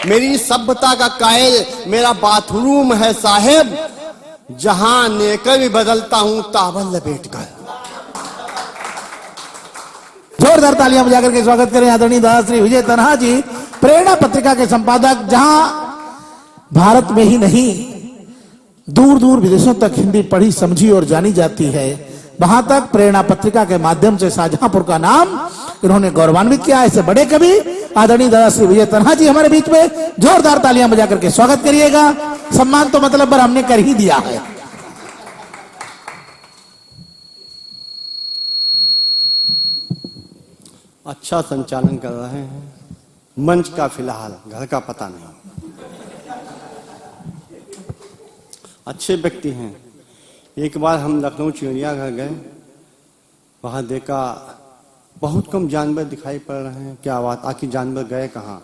मेरी सभ्यता का कायल मेरा बाथरूम है साहेब, जहां नेकर भी बदलता हूं तावल लपेटकर। जोरदार तालियां बजाकर के स्वागत करें आदरणीय दादा श्री विजय तन्हा जी, प्रेरणा पत्रिका के संपादक। जहां भारत में ही नहीं दूर दूर विदेशों तक हिंदी पढ़ी समझी और जानी जाती है, वहां तक प्रेरणा पत्रिका के माध्यम से शाहजहांपुर का नाम इन्होंने गौरवान्वित किया। ऐसे बड़े कवि आदरणीय दादा श्री विजय तन्हा जी हमारे बीच में, जोरदार तालियां बजाकर के स्वागत करिएगा। सम्मान तो मतलब पर हमने कर ही दिया है। अच्छा संचालन कर रहे हैं, मंच का फिलहाल, घर का पता नहीं। अच्छे व्यक्ति हैं। एक बार हम लखनऊ चिड़ियाघर गए, वहां देखा बहुत कम जानवर दिखाई पड़ रहे हैं। क्या बात, आखिर जानवर गए कहाँ?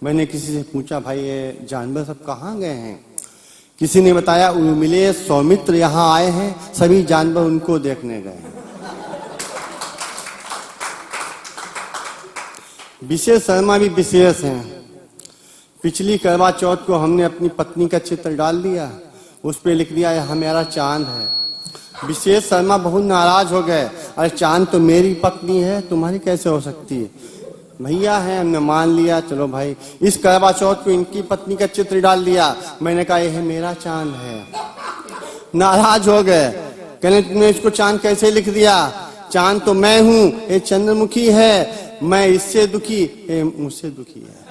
मैंने किसी से पूछा, भाई ये जानवर सब कहाँ गए हैं? किसी ने बताया, मिले सौमित्र यहाँ आए हैं, सभी जानवर उनको देखने गए हैं। विशेष शर्मा भी विशेष हैं। पिछली करवा चौथ को हमने अपनी पत्नी का चित्र डाल दिया, उस पे लिख दिया यह मेरा चांद है। विशेष शर्मा बहुत नाराज हो गए, अरे चांद तो मेरी पत्नी है, तुम्हारी कैसे हो सकती है? भैया है, हमने मान लिया, चलो भाई। इस करवा चौथ को इनकी पत्नी का चित्र डाल दिया, मैंने कहा यह मेरा चांद है। नाराज हो गए, कहने तुमने इसको चांद कैसे लिख दिया? चांद तो मैं हूं, ये चंद्रमुखी है, मैं इससे दुखी, ये मुझसे दुखी है।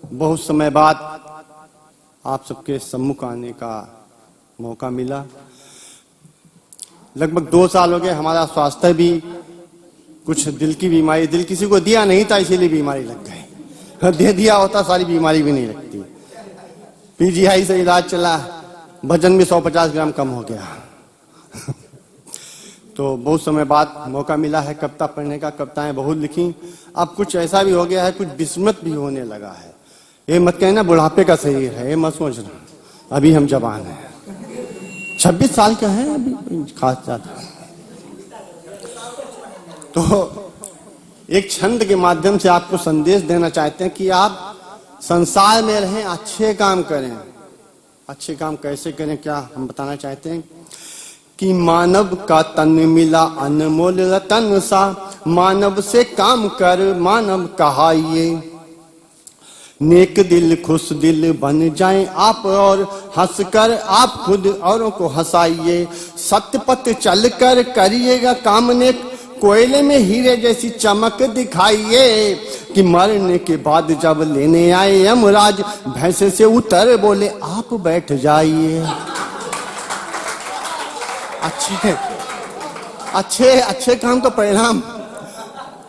बहुत समय बाद आप सबके सम्मुख आने का मौका मिला। लगभग 2 साल हो गए। हमारा स्वास्थ्य भी कुछ दिल की बीमारी, दिल किसी को दिया नहीं था इसीलिए बीमारी लग गई, दे दिया होता सारी बीमारी भी नहीं लगती। पीजीआई से इलाज चला, वजन भी 150 ग्राम कम हो गया। तो बहुत समय बाद मौका मिला है कविता पढ़ने का। कविताएं बहुत लिखी, अब कुछ ऐसा भी हो गया है, कुछ विस्मृत भी होने लगा है। ये मत कहना बुढ़ापे का शरीर है, ये मत सोचना, अभी हम जवान हैं, 26 साल का है अभी, खास ज्यादा। तो एक छंद के माध्यम से आपको संदेश देना चाहते हैं कि आप संसार में रहें, अच्छे काम करें। अच्छे काम कैसे करें, क्या हम बताना चाहते हैं कि मानव का तन मिला अनमोल रतन सा, मानव से काम कर मानव कहाइए। नेक दिल खुश दिल बन जाएं आप, और हंसकर आप खुद औरों को हंसाइए। सत्य पथ चल कर करिएगा काम नेक, कोयले में हीरे जैसी चमक दिखाइए। कि मरने के बाद जब लेने आए यमराज, भैंसे से उतर बोले आप बैठ जाइए। अच्छे काम का परिणाम,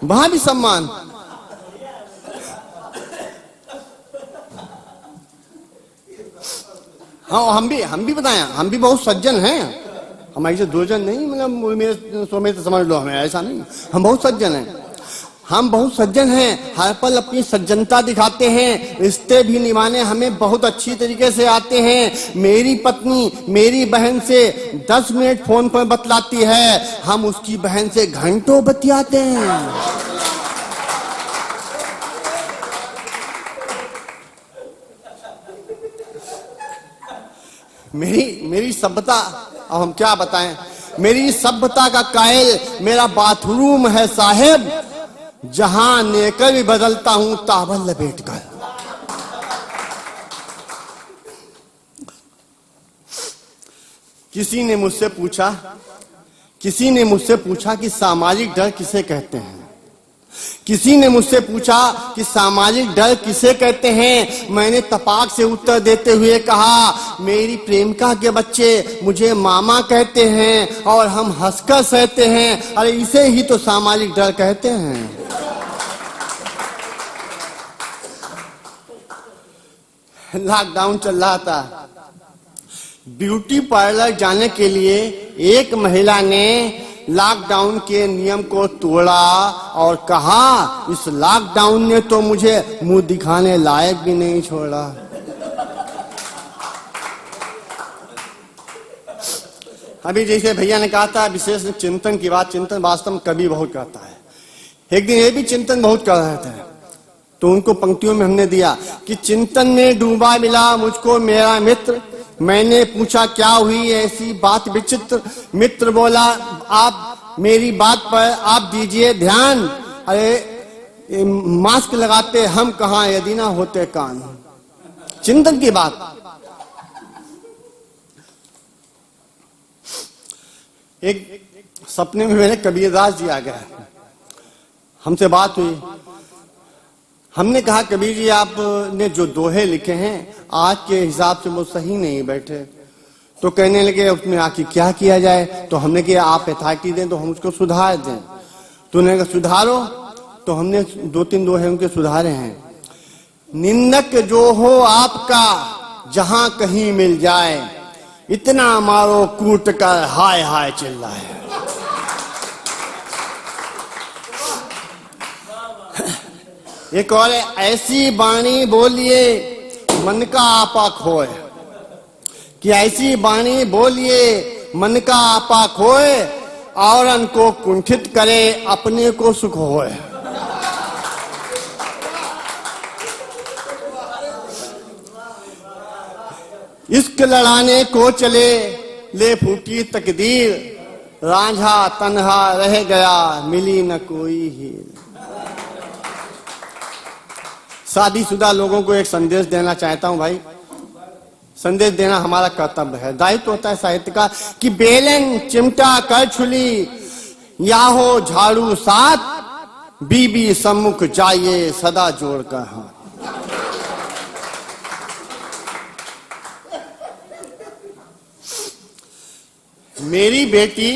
वहां भी सम्मान। हाँ, हम भी बताएं, हम भी बहुत सज्जन हैं। हम ऐसे दुर्जन नहीं, मतलब मेरे सोमे से समझ लो, हमें ऐसा नहीं, हम बहुत सज्जन हैं। हम बहुत सज्जन हैं, हर पल अपनी सज्जनता दिखाते हैं। रिश्ते भी निभाने हमें बहुत अच्छी तरीके से आते हैं। मेरी पत्नी मेरी बहन से 10 मिनट फोन पर बतलाती है, हम उसकी बहन से घंटों बतियाते हैं। मेरी सभ्यता, अब हम क्या बताएं, मेरी सभ्यता का कायल मेरा बाथरूम है साहेब, जहां नेकर भी बदलता हूं तावल लपेटकर। किसी ने मुझसे पूछा कि सामाजिक डर किसे कहते हैं। किसी ने मुझसे पूछा कि सामाजिक डर किसे कहते हैं। मैंने तपाक से उत्तर देते हुए कहा, मेरी प्रेमिका के बच्चे मुझे मामा कहते हैं और हम हंसकर सहते हैं। अरे इसे ही तो सामाजिक डर कहते हैं। लॉकडाउन चल रहा था, ब्यूटी पार्लर जाने के लिए एक महिला ने लॉकडाउन के नियम को तोड़ा और कहा, इस लॉकडाउन ने तो मुझे मुंह दिखाने लायक भी नहीं छोड़ा। अभी जैसे भैया ने कहा था, विशेष चिंतन की बात, चिंतन वास्तव में कवि बहुत कहता है एक दिन ये भी चिंतन बहुत कर रहे थे, तो उनको पंक्तियों में हमने दिया कि चिंतन में डूबा मिला मुझको मेरा मित्र, मैंने पूछा क्या हुई ऐसी बात विचित्र। मित्र बोला आप मेरी बात पर आप दीजिए ध्यान, अरे मास्क लगाते हम कहां यदि ना होते कान। चिंतन की बात। एक सपने में मेरे कबीरदास जी आ गए, हमसे बात हुई। हमने कहा कबीर जी आपने जो दोहे लिखे हैं आज के हिसाब से वो सही नहीं बैठे। तो कहने लगे उसमें आखिर क्या किया जाए। तो हमने कहा आप अथॉरिटी दें तो हम उसको सुधार दें। तो उन्होंने कहा सुधारो। तो हमने 2-3 दोहे उनके सुधारे हैं। निंदक जो हो आपका जहां कहीं मिल जाए, इतना मारो कूट कर हाय हाय चिल्लाए। एक और ऐसी वाणी बोलिए मन का आपा खोए, कि ऐसी वाणी बोलिए मन का आपा खोए, औरन को कुंठित करे अपने को सुख होए। इश्क लड़ाने को चले ले फूटी तकदीर, रांझा तन्हा रह गया मिली न कोई हीर। शादीशुदा लोगों को एक संदेश देना चाहता हूं भाई। संदेश देना हमारा कर्तव्य है, दायित्व होता है साहित्य का कि बेलन चिमटा कर छुली या हो झाड़ू साथ, बीबी सम्मुख जाइए सदा जोड़ कर हाथ। मेरी बेटी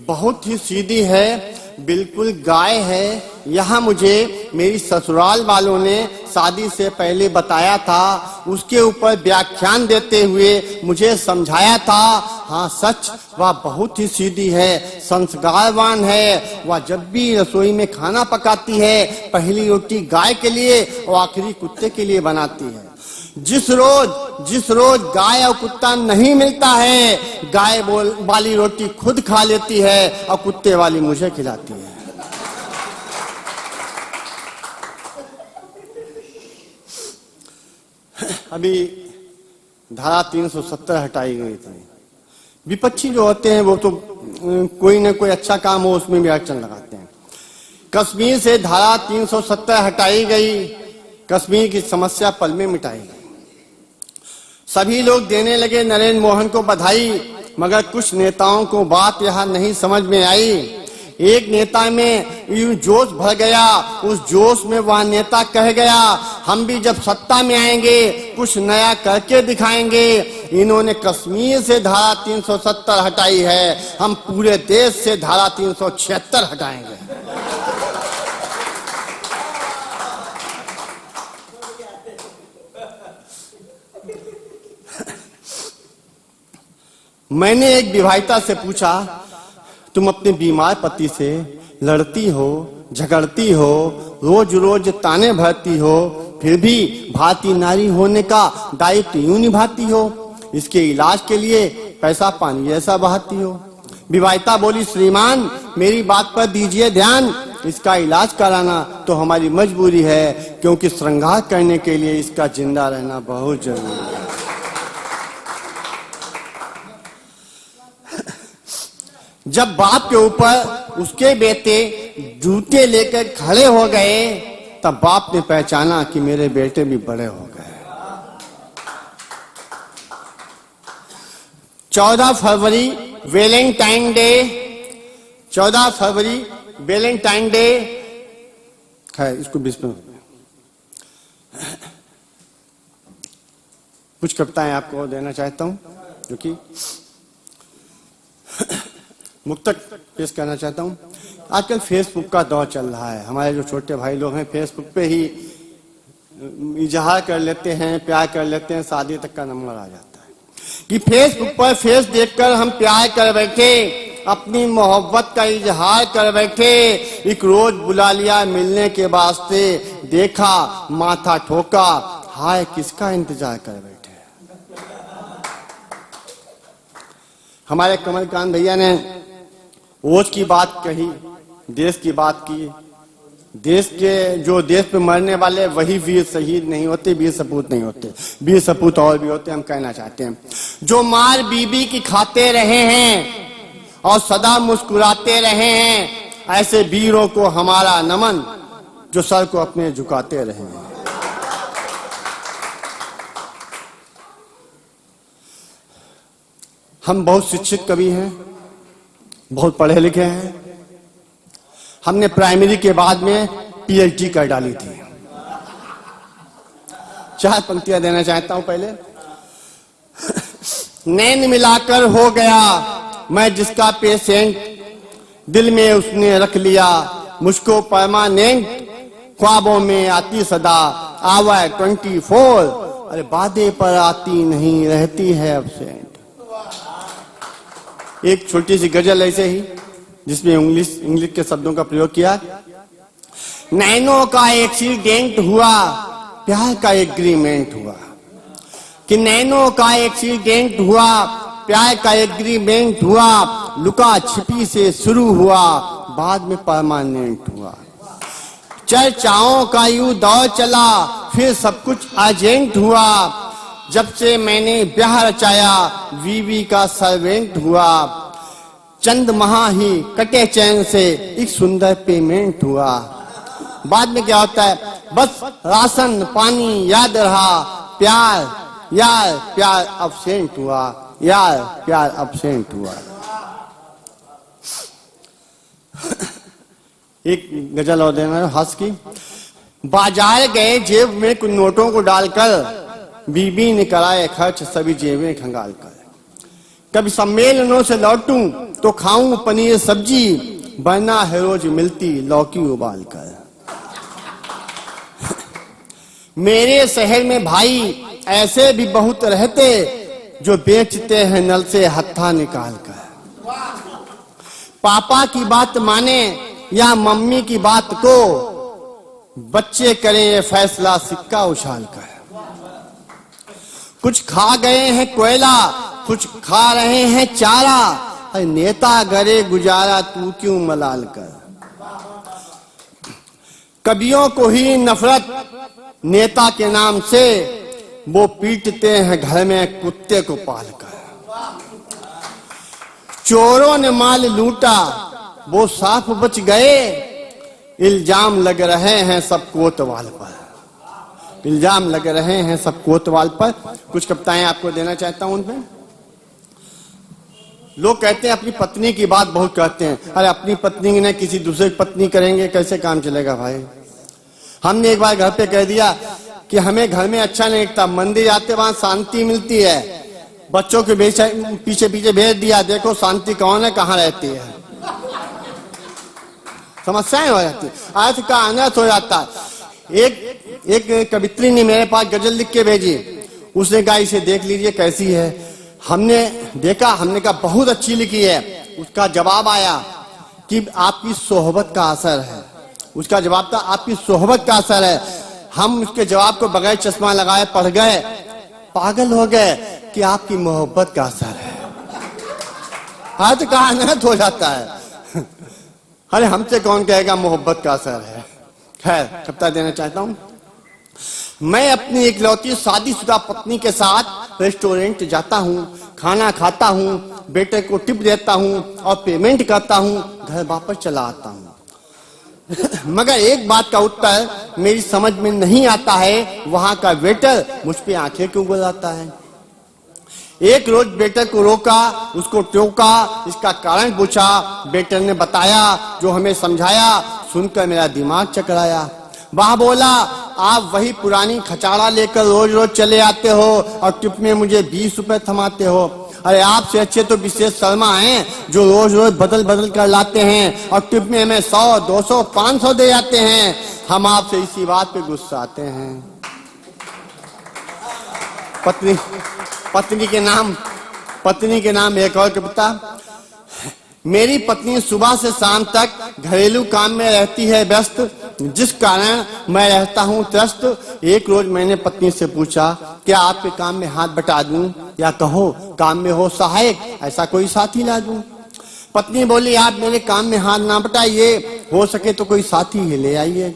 बहुत ही सीधी है, बिल्कुल गाय है। यहाँ मुझे मेरी ससुराल वालों ने शादी से पहले बताया था, उसके ऊपर व्याख्यान देते हुए मुझे समझाया था। हाँ सच, वह बहुत ही सीधी है, संस्कारवान है। वह जब भी रसोई में खाना पकाती है पहली रोटी गाय के लिए और आखिरी कुत्ते के लिए बनाती है। जिस रोज गाय और कुत्ता नहीं मिलता है, गाय वाली रोटी खुद खा लेती है और कुत्ते वाली मुझे खिलाती है। अभी धारा 370 हटाई गई थी। विपक्षी जो होते हैं वो तो कोई ना कोई अच्छा काम हो उसमें भी अड़चन लगाते हैं। कश्मीर से धारा 370 हटाई गई, कश्मीर की समस्या पल में मिटाई गई। सभी लोग देने लगे नरेंद्र मोहन को बधाई, मगर कुछ नेताओं को बात यहां नहीं समझ में आई। एक नेता में यूं जोश भर गया, उस जोश में वह नेता कह गया हम भी जब सत्ता में आएंगे कुछ नया करके दिखाएंगे। इन्होंने कश्मीर से धारा 370 हटाई है, हम पूरे देश से धारा 376 हटाएंगे। मैंने एक विवाहिता से पूछा तुम अपने बीमार पति से लड़ती हो, झगड़ती हो, रोज रोज ताने भरती हो, फिर भी भारतीय नारी होने का दायित्व यूं निभाती हो, इसके इलाज के लिए पैसा पानी जैसा बहाती हो। विवाहिता बोली श्रीमान मेरी बात पर दीजिए ध्यान, इसका इलाज कराना तो हमारी मजबूरी है, क्योंकि श्रृंगार करने के लिए इसका जिंदा रहना बहुत जरूरी है। जब बाप के ऊपर उसके बेटे जूते लेकर खड़े हो गए तब बाप ने पहचाना कि मेरे बेटे भी बड़े हो गए। 14 फरवरी वैलेंटाइन डे, 14 फरवरी वैलेंटाइन डे है, इसको 20 में कुछ कविताएं आपको देना चाहता हूं जो कि मुक्तक पेश करना चाहता हूं। आजकल फेसबुक का दौर चल रहा है, हमारे जो छोटे भाई लोग हैं फेसबुक पे ही इजहार कर लेते हैं, प्यार कर लेते हैं, शादी तक का नंबर आ जाता है कि फेसबुक पर फेस देखकर हम प्यार कर बैठे, अपनी मोहब्बत का इजहार कर बैठे, एक रोज बुला लिया मिलने के वास्ते, देखा माथा ठोका, हाय किसका इंतजार कर बैठे। हमारे कमलकांत भैया ने ओज की बात कही, देश की बात की, देश के जो देश पे मरने वाले वही वीर शहीद नहीं होते, वीर सपूत नहीं होते, वीर सपूत और भी होते। हम कहना चाहते हैं जो मार बीबी की खाते रहे हैं और सदा मुस्कुराते रहे हैं, ऐसे वीरों को हमारा नमन जो सर को अपने झुकाते रहे हैं। हम बहुत शिक्षित कवि हैं, बहुत पढ़े लिखे हैं। हमने प्राइमरी के बाद में पीएचडी कर डाली थी। 4 पंक्तियां देना चाहता हूं। पहले नैन मिलाकर हो गया मैं जिसका पेशेंट, दिल में उसने रख लिया मुझको परमानेंट, ख्वाबों में आती सदा आवा 24, अरे वादे पर आती नहीं रहती है एब्सेंट। एक छोटी सी गजल ऐसे ही जिसमें इंग्लिश के शब्दों का प्रयोग किया। नैनों का एक्सीडेंट हुआ, प्यार का एग्रीमेंट हुआ, कि नैनों का एक्सीडेंट हुआ, प्यार का एग्रीमेंट हुआ, लुका छिपी से शुरू हुआ, बाद में परमानेंट हुआ। चर्चाओं का यूं दौर चला, फिर सब कुछ अर्जेंट हुआ, जब से मैंने ब्याह रचाया बीवी का सर्वेंट हुआ, चंद माह ही कटे चैन से एक सुंदर पेमेंट हुआ। बाद में क्या होता है, बस राशन पानी याद रहा, प्यार यार प्यार अब्सेंट हुआ, यार प्यार अब्सेंट हुआ। एक गजल और देना हंस की। बाजार गए जेब में कुछ नोटों को डालकर, बीबी ने कराए खर्च सभी जेबें खंगाल कर। कभी सम्मेलनों से लौटूं तो खाऊं पनीर सब्जी, वरना है रोज मिलती लौकी उबाल कर। मेरे शहर में भाई ऐसे भी बहुत रहते, जो बेचते हैं नल से हत्था निकाल कर। पापा की बात माने या मम्मी की बात को, बच्चे करें ये फैसला सिक्का उछाल कर। कुछ खा गए हैं कोयला, कुछ खा रहे हैं चारा, अरे नेता गरे गुजारा तू क्यों मलाल कर। कवियों को ही नफरत नेता के नाम से, वो पीटते हैं घर में कुत्ते को पाल कर। चोरों ने माल लूटा वो साफ बच गए, इल्जाम लग रहे हैं सब कोतवाल पर, इल्जाम लग रहे हैं सब कोतवाल पर। कुछ कविताएं आपको देना चाहता हूं उनपे। लोग कहते हैं अपनी पत्नी की बात बहुत कहते हैं, अरे अपनी पत्नी ने किसी दूसरे की पत्नी करेंगे कैसे काम चलेगा भाई। हमने एक बार घर पे कह दिया कि हमें घर में अच्छा नहीं लगता, मंदिर जाते वहां शांति मिलती है, बच्चों के पीछे पीछे भेज दिया, देखो शांति कौन है कहाँ रहती है, समस्याएं हो जाती, अर्थ का अनर्थ हो जाता है। एक कवित्री ने मेरे पास गजल लिख के भेजी, उसने कहा इसे देख लीजिए कैसी है। हमने देखा, हमने कहा बहुत अच्छी लिखी है। उसका जवाब आया कि आपकी सोहबत का असर है। उसका जवाब था आपकी सोहबत का असर है। हम उसके जवाब को बगैर चश्मा लगाए पढ़ गए, पागल हो गए कि आपकी मोहब्बत का असर है। अर्थ का अनर्थ हो जाता है। अरे हमसे कौन कहेगा मोहब्बत का असर है। खैर कविता देना चाहता हूं। मैं अपनी इकलौती शादीशुदा पत्नी के साथ रेस्टोरेंट जाता हूँ, खाना खाता हूँ, बेटे को टिप देता हूँ और पेमेंट करता हूँ, घर वापस चला आता हूँ। मगर एक बात का उत्तर मेरी समझ में नहीं आता है, वहां का वेटर मुझ पे आंखें क्यों बुलाता है। एक रोज बेटे को रोका, उसको टोका, इसका कारण पूछा, बेटे ने बताया जो हमें समझाया, सुनकर मेरा दिमाग चकराया। वह बोला आप वही पुरानी खचाड़ा लेकर रोज रोज चले आते हो और टिप में मुझे 20 रुपए थमाते हो। अरे आपसे अच्छे तो विशेष शर्मा हैं जो रोज रोज बदल बदल कर लाते हैं और टिप में हमें 100, 200, 500 दे जाते हैं। हम आपसे इसी बात पे गुस्साते हैं। पत्नी के नाम एक और कविता। मेरी पत्नी सुबह से शाम तक घरेलू काम में रहती है व्यस्त, जिस कारण मैं रहता हूँ त्रस्त। एक रोज मैंने पत्नी से पूछा क्या आपके काम में हाथ बटा दूं या कहो काम में हो सहायक, ऐसा कोई साथी ला दूं। पत्नी बोली आप मेरे काम में हाथ ना बटाइए, हो सके तो कोई साथी ही ले आइए।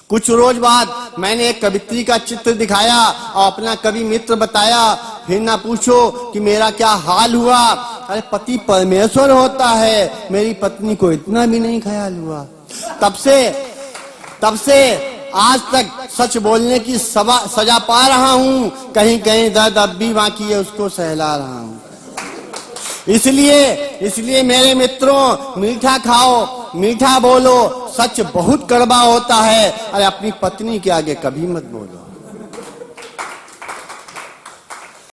कुछ रोज बाद मैंने एक कवित्री का चित्र दिखाया और अपना कवि मित्र बताया, फिर ना पूछो कि मेरा क्या हाल हुआ। अरे पति परमेश्वर होता है, मेरी पत्नी को इतना भी नहीं ख्याल हुआ। तब से आज तक सच बोलने की सजा पा रहा हूं, कहीं कहीं दर्द अब भी बाकी है, उसको सहला रहा हूं। इसलिए मेरे मित्रों, मीठा खाओ, मीठा बोलो, सच बहुत कड़वा होता है। अरे अपनी पत्नी के आगे कभी मत बोलो।